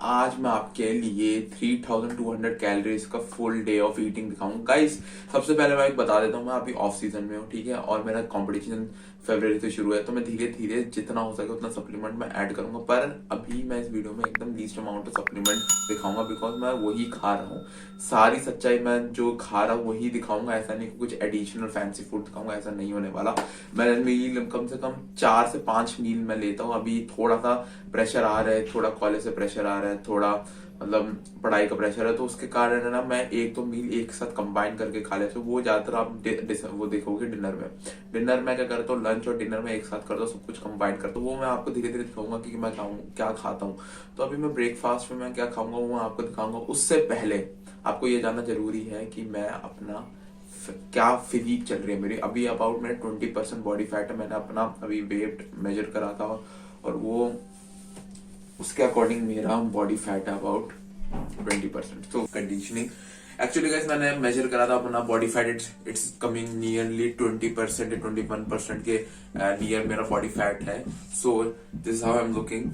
आज मैं आपके लिए 3200 कैलोरीज का फुल डे ऑफ ईटिंग दिखाऊंगा गाइस। सबसे पहले मैं एक बता देता हूँ, मैं अभी ऑफ सीजन में हूँ, ठीक है, और मेरा कंपटीशन फरवरी से शुरू है, तो मैं धीरे धीरे जितना हो सके उतना सप्लीमेंट मैं ऐड करूंगा। पर अभी मैं इस वीडियो में एकदम लीस्ट अमाउंट ऑफ सप्लीमेंट दिखाऊंगा, बिकॉज मैं वही खा रहा हूँ। सारी सच्चाई मैं जो खा रहा हूँ वही दिखाऊंगा, ऐसा नहीं कि कुछ एडिशनल फैंसी फूड दिखाऊंगा, ऐसा नहीं होने वाला। मैं मील कम से कम 4 से 5 मील मैं लेता हूँ। अभी थोड़ा सा प्रेशर आ रहा है, थोड़ा कॉलेज से प्रेशर आ रहा है, थोड़ा मतलब पढ़ाई का प्रेशर है, तो उसके कारण है ना मैं एक दो मील एक साथ कंबाइन करके खा लेता हूँ। वो ज्यादातर आप वो देखोगे डिनर में क्या करता हूँ, लंच और डिनर में एक साथ करता हूँ, सब कुछ कंबाइन करता हूँ। वो मैं आपको धीरे धीरे दिखाऊंगा कि मैं क्या खाता हूँ। तो अभी मैं ब्रेकफास्ट में मैं क्या खाऊंगा वो मैं आपको दिखाऊंगा। उससे पहले आपको ये जानना जरूरी है कि मैं अपना क्या फिजिक चल रही है मेरी। अभी अबाउट मेरे 20% बॉडी फैट है। मैंने अपना अभी वेट मेजर करा था और वो उसके अकॉर्डिंग मेरा बॉडी फैट है अबाउट 20%। तो कंडीशनिंग एक्चुअली गाइस मैंने मेजर करा था अपना body fat, it's coming nearly 20% 21% के नियर मेरा बॉडी फैट है। So this is how I am looking.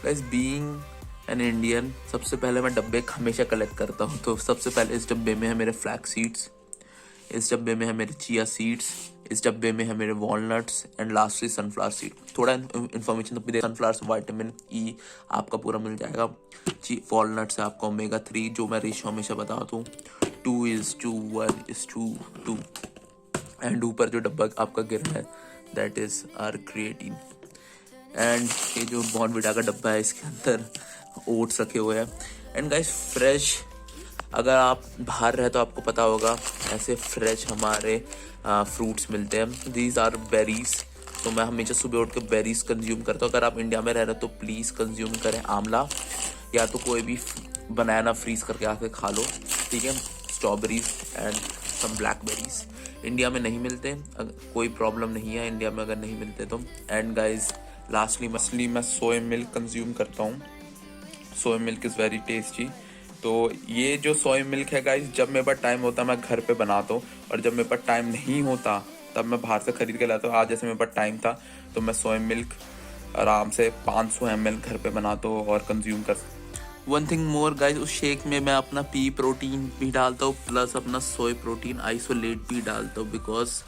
Guys being an Indian, सबसे पहले मैं डब्बे हमेशा कलेक्ट करता हूँ। तो सबसे पहले इस डब्बे में है मेरे फ्लैक्स सीड्स, इस डब्बे में है मेरे चिया सीड्स, इस डब्बे में है मेरे walnuts and lastly sunflower seed. थोड़ा इन्फॉर्मेशन तो भी दे, सनफ्लावर से विटामिन ई आपका पूरा मिल जाएगा। वॉलनट से आपको ओमेगा 3, जो मैं रेशियो हमेशा बताता हूँ 2:1:2 एंड ऊपर जो डब्बा आपका गिर रहा है that is are creatine. And ये जो बॉर्नविटा का डब्बा है इसके अंदर ओट्स रखे हुए हैं। एंड गाइस फ्रेश, अगर आप बाहर रहे तो आपको पता होगा ऐसे फ्रेश हमारे फ्रूट्स मिलते हैं। These are berries. तो मैं हमेशा सुबह उठ के बेरीज कंज्यूम करता हूँ। अगर आप इंडिया में रह रहे हो तो प्लीज़ कंज्यूम करें आंवला, या तो कोई भी बनाना फ्रीज करके आके खा लो, ठीक है। Strawberries and some blackberries India में नहीं मिलते, कोई प्रॉब्लम नहीं है इंडिया में अगर नहीं मिलते तो। एंड गाइज लास्टली मैं सोया मिल्क कंज्यूम करता हूँ। Soya milk is very tasty. तो ये जो सोया मिल्क है गाइस, जब मेरे पास टाइम होता है मैं घर पे बनाता हूँ, और जब मेरे पास टाइम नहीं होता तब मैं बाहर से खरीद के लाता हूँ। आज जैसे मेरे पास टाइम था तो मैं सोया मिल्क आराम से 500 ml घर पे बनाता हूँ और कंज्यूम कर। वन थिंग मोर गाइस, उस शेक में मैं अपना पी प्रोटीन भी डालता हूँ प्लस अपना सोया प्रोटीन आइसोलेट भी डालता हूँ। बिकॉज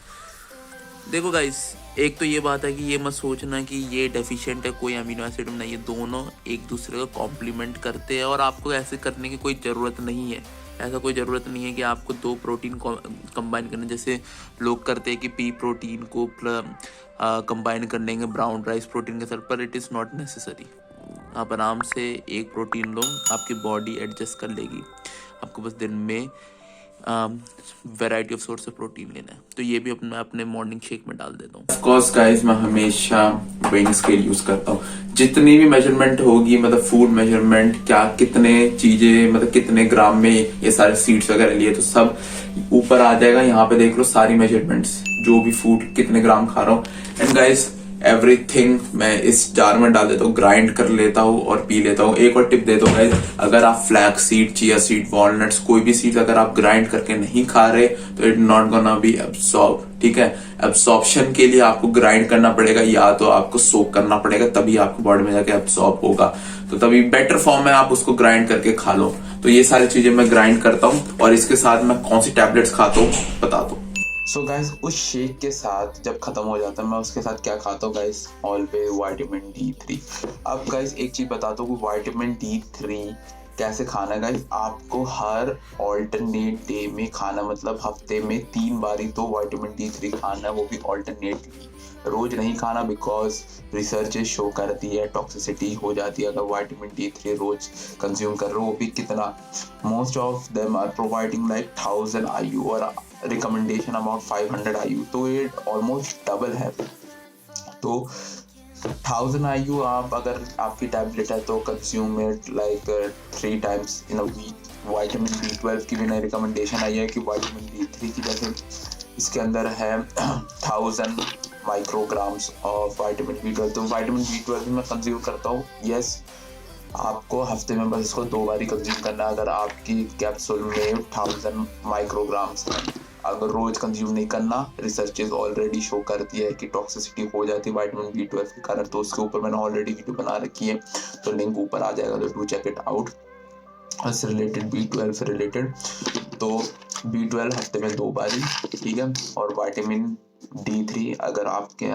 देखो गाइस, एक तो ये बात है कि ये मत सोचना कि ये डेफिशिएंट है कोई अमीनो एसिड में, नहीं, ये दोनों एक दूसरे को कॉम्प्लीमेंट करते हैं और आपको ऐसे करने की कोई ज़रूरत नहीं है। ऐसा कोई ज़रूरत नहीं है कि आपको 2 प्रोटीन कंबाइन करने, जैसे लोग करते हैं कि पी प्रोटीन को कंबाइन कर लेंगे ब्राउन राइस प्रोटीन के साथ, पर इट इज़ नॉट नेसेसरी। आप आराम से एक प्रोटीन लो, आपकी बॉडी एडजस्ट कर लेगी। आपको बस दिन में variety of source of protein लेना है। तो ये भी अपने मॉर्निंग शेक में डाल देता हूँ। ऑफ कोर्स गाइस, मैं हमेशा वेइंग स्केल यूज करता हूँ। जितनी भी मेजरमेंट होगी, मतलब फूड मेजरमेंट, क्या कितने चीजें, मतलब कितने ग्राम में ये सारे सीड्स वगैरह लिए, तो सब ऊपर आ जाएगा। यहाँ पे देख लो सारी मेजरमेंट्स, जो भी फूड कितने ग्राम खा रहा हूँ। एंड गाइस एवरीथिंग मैं इस जार में डाल देता हूँ, ग्राइंड कर लेता हूँ और पी लेता हूँ। एक और टिप देता हूँ गाइस, अगर आप flax seed, chia seed, walnuts, कोई भी सीड अगर आप ग्राइंड करके नहीं खा रहे तो it not gonna be absorb, ठीक है। एब्सॉर्प्शन के लिए आपको ग्राइंड करना पड़ेगा या तो आपको सोक करना पड़ेगा, तभी आपको बॉडी में जाके एब्सॉर्ब होगा। तो तभी बेटर फॉर्म में आप उसको ग्राइंड करके खा लो। तो ये सारी चीजें मैं ग्राइंड करता हूँ और इसके साथ मैं कौन सी टैबलेट्स खाता हूँ बता दो। सो गाइस, उस शेक के साथ जब खत्म हो जाता है मैं उसके साथ क्या खाता हूँ गाइस, ऑलवेज विटामिन D3। अब गाइस एक चीज बताता हूँ कि विटामिन D3 कैसे खाना है गाइस। आपको हर ऑल्टरनेट डे में खाना, मतलब हफ्ते में 3 बारी तो विटामिन D3 खाना है, वो भी ऑल्टरनेटली, रोज नहीं खाना। बिकॉज रिसर्च शो करती है टॉक्सिसिटी हो जाती है अगर विटामिन D3 रोज कंज्यूम कर रहे हो। वो भी कितना, most of them are providing like 1000 IU और रिकमेंडेशन अबाउट 500 IU, तो ये ऑलमोस्ट डबल है। तो 1000 IU आप अगर आपकी टैबलेट है तो consume it like 3 times in a week. Vitamin B12 की भी नई रिकमेंडेशन आई है कि विटामिन D3 की जैसे इसके अंदर है 1000 माइक्रोग्राम्स ऑफ विटामिन B12, तो विटामिन B12 भी मैं कंज्यूम करता हूँ। यस, आपको हफ्ते में बस इसको 2 बार ही कंज्यूम करना है अगर आपकी कैप्सूल में 1000 माइक्रोग्राम्स है। अगर रोज कंज्यूम नहीं करना, रिसर्चेज ऑलरेडी शो करती है कि टॉक्सिसिटी हो जाती है विटामिन B12 के कारण। तो उसके ऊपर मैंने ऑलरेडी वीडियो बना रखी है, तो लिंक ऊपर आ जाएगा, तो डू चेक इट आउट इससे रिलेटेड, B12 से रिलेटेड। तो B12 हफ्ते में 2 बार ही, ठीक है। और विटामिन D3 अगर आपके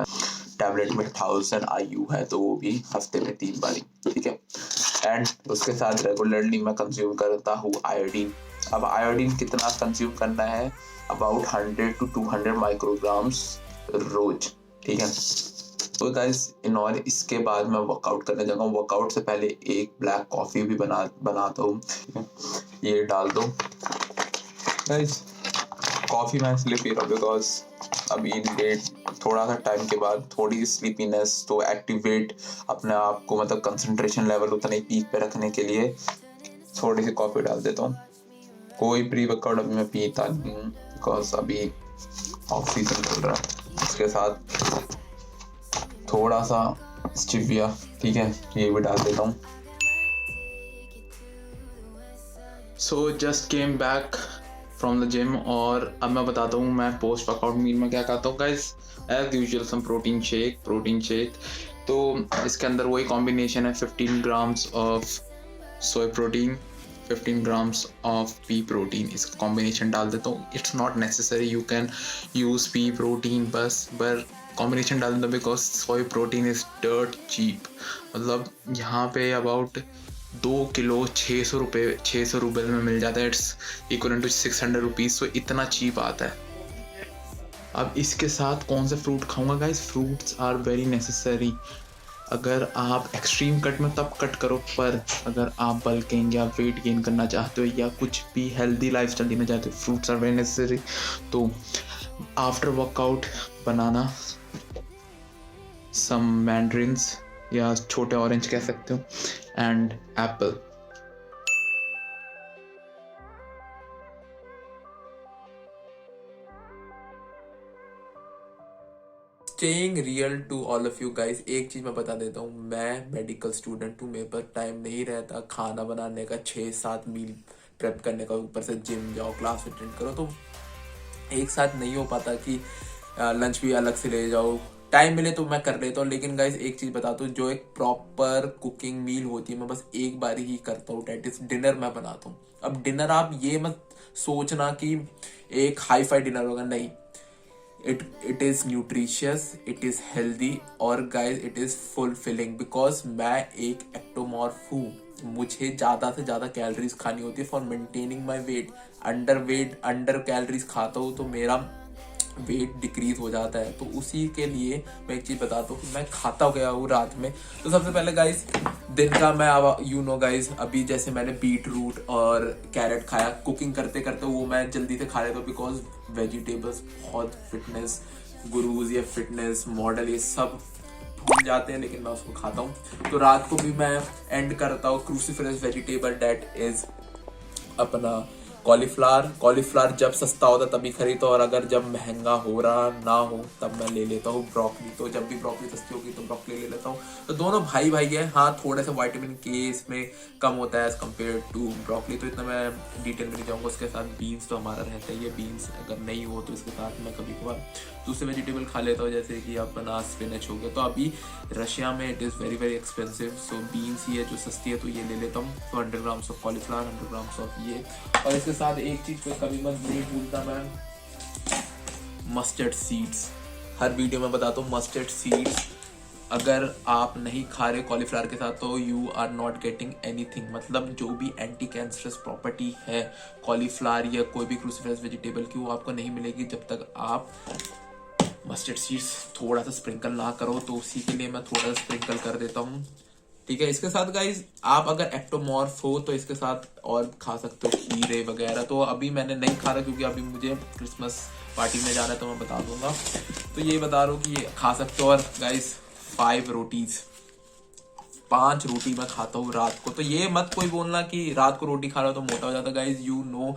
टैबलेट में 1000 IU है तो वो भी हफ्ते में 3 बार ही, ठीक है। एंड उसके साथ रेगुलरली मैं कंज्यूम करता हूँ आयोडीन। अब आयोडीन कितना कंज्यूम करना है, अबाउट 100 to 200 माइक्रोग्राम्स रोज, ठीक है। तो गाइस इन और इसके बाद मैं वर्कआउट करने जाऊंगा। वर्कआउट से पहले एक ब्लैक कॉफी भी बनाता हूँ, ये डाल दो गाइस। कॉफी मैं इसलिए पी रहा हूँ बिकॉज अभी लेट थोड़ा सा टाइम के बाद थोड़ी स्लीपीनेस, तो एक्टिवेट अपने आप को, मतलब कंसंट्रेशन लेवल उतना ही पीक पे रखने के लिए थोड़ी सी कॉफी डाल देता हूँ। कोई प्री वर्कआउट अभी मैं पीता नहीं हूँ बिकॉज अभी ऑफ सीजन चल रहा है। इसके साथ थोड़ा सा स्टिविया, ठीक है, ये भी डाल देता हूँ। So just came back from the gym और अब मैं बताता हूँ मैं पोस्ट वर्कआउट मील में क्या खाता हूँ guys. As usual some protein shake. तो इसके अंदर वही कॉम्बिनेशन है, 15 grams of soya protein, 15 grams of pea protein, इसका कॉम्बिनेशन डाल देता हूँ। It's not necessary, you can use pea protein बस, पर कॉम्बिनेशन डाल देता because soya protein is dirt cheap. मतलब यहाँ पे अबाउट 2 किलो 600 रुपये में मिल जाता है। इट्स इक्वल टू 600 रुपीज़, तो इतना चीप आता है। अब इसके साथ कौन से फ्रूट खाऊंगा guys, fruits are very necessary. अगर आप एक्सट्रीम कट में तब कट करो, पर अगर आप बल्किंग या वेट गेन करना चाहते हो या कुछ भी हेल्दी लाइफस्टाइल जीना चाहते हो, फ्रूट्स आर वेरी नेसेसरी। तो after workout banana, some mandarins या छोटे ऑरेंज कह सकते हो, and apple. Staying real to all of you guys, एक चीज मैं बता देता हूँ, मैं मेडिकल स्टूडेंट हूँ, मेरे पास टाइम नहीं रहता खाना बनाने का, 6-7 मील प्रेप करने का, ऊपर से जिम जाओ, क्लास अटेंड करो, तो एक साथ नहीं हो पाता कि लंच भी अलग से ले जाओ। टाइम मिले तो मैं कर लेता हूँ, लेकिन गाइस एक चीज बताता हूँ, जो एक प्रॉपर कुकिंग मील होती है मैं बस एक बार ही करता हूँ, डेट इज डिनर मैं बनाता हूँ। अब डिनर आप ये मत सोचना कि एक हाई फाई डिनर होगा, नहीं। It is nutritious, it is healthy, और guys it is fulfilling, because मैं एक एक्टोमॉर्फ हूँ। मुझे ज्यादा से ज्यादा कैलोरीज खानी होती है for maintaining my weight. Under calories खाता हूँ तो मेरा वेट डिक्रीज हो जाता है। तो उसी के लिए मैं एक चीज बताता हूँ कि मैं खाता गया हूँ रात में। तो सबसे पहले गाइस दिन का मैं, अब यू नो गाइस, अभी जैसे मैंने बीट रूट और कैरेट खाया कुकिंग करते करते, वो मैं जल्दी से खा लेता हूँ बिकॉज वेजिटेबल्स बहुत फिटनेस गुरुज या फिटनेस मॉडल ये सब भूल जाते हैं, लेकिन मैं उसको खाता हूँ। तो रात को भी मैं एंड करता हूँ क्रूसीफेरस वेजिटेबल, डेट इज अपना कॉलीफ्लावर जब सस्ता होता तभी खरीदता हूँ, और अगर जब महंगा हो रहा ना हो तब मैं ले लेता हूँ ब्रोकली। तो जब भी ब्रोकली सस्ती होगी तो ब्रोकली ले लेता हूँ। तो दोनों भाई भाई है, हाँ थोड़े से विटामिन के इसमें कम होता है एज कम्पेयर टू ब्रोकली, तो इतना मैं डिटेल में नहीं जाऊँगा। उसके साथ बीन्स तो हमारा रहता ही है, बीन्स अगर नहीं हो तो इसके साथ मैं कभी कभार दूसरे वेजिटेबल खा लेता हूँ, जैसे कि अपना स्पिनच हो गया। तो अभी रशिया में it is very very expensive, so beans ही है जो सस्ती है, तो ये ले लेता हूँ। तो 100 grams of cauliflower, 100 grams of ये, और इसके साथ एक चीज को कभी मत नहीं भूलता मैं, मस्टर्ड सीड्स। हर वीडियो में बताता हूँ मस्टर्ड सीड्स अगर आप नहीं खा रहे कॉलीफ्लावर के साथ तो you are not getting anything. मतलब जो भी एंटी कैंसरस प्रॉपर्टी है कॉलीफ्लावर या कोई भी क्रूसीफेरस वेजिटेबल की, वो आपको नहीं मिलेगी जब तक आप मस्टर्ड सीड्स थोड़ा सा स्प्रिंकल ना करो। तो उसी के लिए मैं थोड़ा सा स्प्रिंकल कर देता हूँ, ठीक है। इसके साथ गाइज आप अगर एक्टोमॉर्फ हो तो इसके साथ और खा सकते हो खीरे वगैरह। तो अभी मैंने नहीं खा रहा क्योंकि अभी मुझे क्रिसमस पार्टी में जाना है, तो मैं बता दूंगा। तो ये बता रहा हूँ कि ये खा सकते हो। और गाइज 5 रोटी मैं खाता हूँ रात को। तो ये मत कोई बोलना कि रात को रोटी खा रहा हो तो मोटा हो जाता। गाइज यू नो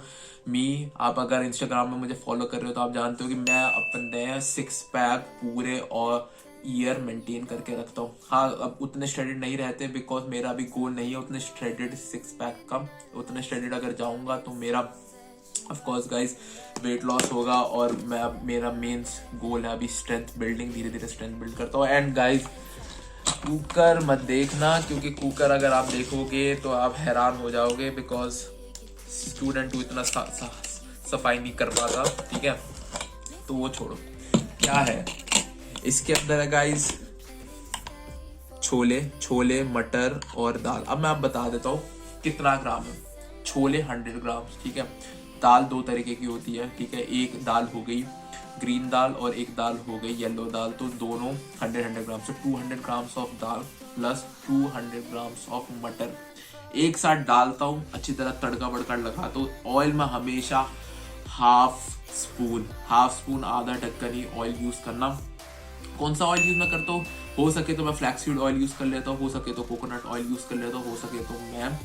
मी, आप अगर इंस्टाग्राम में मुझे फॉलो कर रहे हो तो आप जानते हो कि मैं अपने 6 पैक पूरे और ईयर मेंटेन करके रखता हूँ। हाँ, अब उतने स्ट्रेटेड नहीं रहते बिकॉज मेरा अभी गोल नहीं है उतने स्ट्रेटेड 6 पैक का। उतने स्ट्रेटेड अगर जाऊंगा तो मेरा of course guys weight loss होगा, और मैं अब मेरा मेन गोल है अभी स्ट्रेंथ बिल्डिंग, धीरे धीरे स्ट्रेंथ बिल्ड करता हूँ। एंड गाइस कुकर मत देखना, क्योंकि कुकर अगर आप देखोगे तो आप हैरान हो जाओगे, बिकॉज स्टूडेंट इतना सफाई नहीं कर पाता, ठीक है, तो वो छोड़ो। क्या है इसके अंदर है गाइस, छोले मटर और दाल। अब मैं आप बता देता हूँ कितना ग्राम है। छोले 100 ग्राम, ठीक है। दाल 2 तरीके की होती है, ठीक है। एक दाल हो गई ग्रीन दाल और एक दाल हो गई येलो दाल, तो दोनों 100 ग्राम से 200 grams of dal plus 200 grams of मटर एक साथ डालता हूँ, अच्छी तरह तड़का वड़का लगाता हूँ। ऑयल में हमेशा हाफ स्पून आधा ढक्कन ही ऑयल यूज करना। कौन सा ऑयल यूज मैं करता हूँ, हो सके तो मैं फ्लैक्ससीड ऑयल यूज कर लेता हूँ, हो सके तो कोकोनट ऑयल यूज कर लेता हूँ, हो सके तो मैं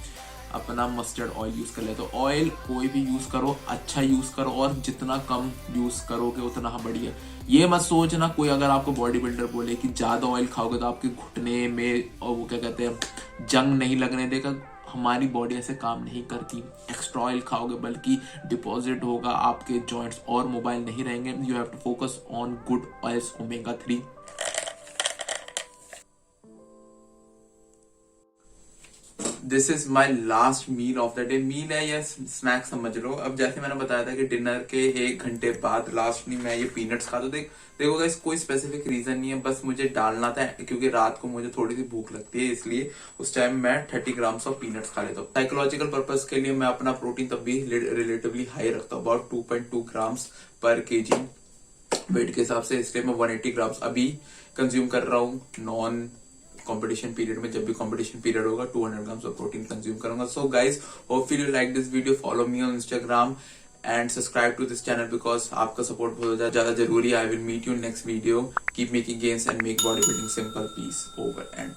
अपना मस्टर्ड ऑयल यूज कर लेता हूँ। ऑयल कोई भी यूज करो, अच्छा यूज करो, और जितना कम यूज करोगे उतना बढ़िया। ये मत सोचना कोई अगर आपको बॉडी बिल्डर बोले कि ज्यादा ऑयल खाओगे तो आपके घुटने में और वो क्या कहते हैं जंग नहीं लगने देगा। हमारी बॉडी ऐसे काम नहीं करती। एक्स्ट्रा ऑयल खाओगे बल्कि डिपॉजिट होगा आपके जॉइंट्स और मोबाइल नहीं रहेंगे। You have to focus on good oils, omega 3। This is my last meal of the day. Meal है या स्नैक समझ लो। अब जैसे मैंने बताया था कि डिनर के 1 घंटे बाद लास्ट में मैं ये पीनट्स खाता। देखो गाइस कोई स्पेसिफिक रीजन नहीं है, बस मुझे डालना था क्योंकि रात को मुझे थोड़ी सी भूख लगती है, इसलिए उस टाइम मैं 30 ग्राम्स ऑफ पीनट्स खा लेता हूँ। साइकोलॉजिकल पर्पज के लिए मैं अपना प्रोटीन तब भी रिलेटिवली हाई रखता हूँ, अबाउट 2.2 ग्राम्स पर केजी वेट के हिसाब से, इसलिए मैं 180 ग्राम्स अभी कंज्यूम कर रहा हूँ। नॉन कंपटीशन पीरियड में, जब भी कंपटीशन पीरियड होगा 200 ग्राम्स ऑफ प्रोटीन कंज्यूम करूंगा। So guys hopefully you like this video, follow me on Instagram and subscribe to this channel because आपका सपोर्ट बहुत ज्यादा जरूरी है। I will meet you next video. Keep making gains and make body building simple. Peace over and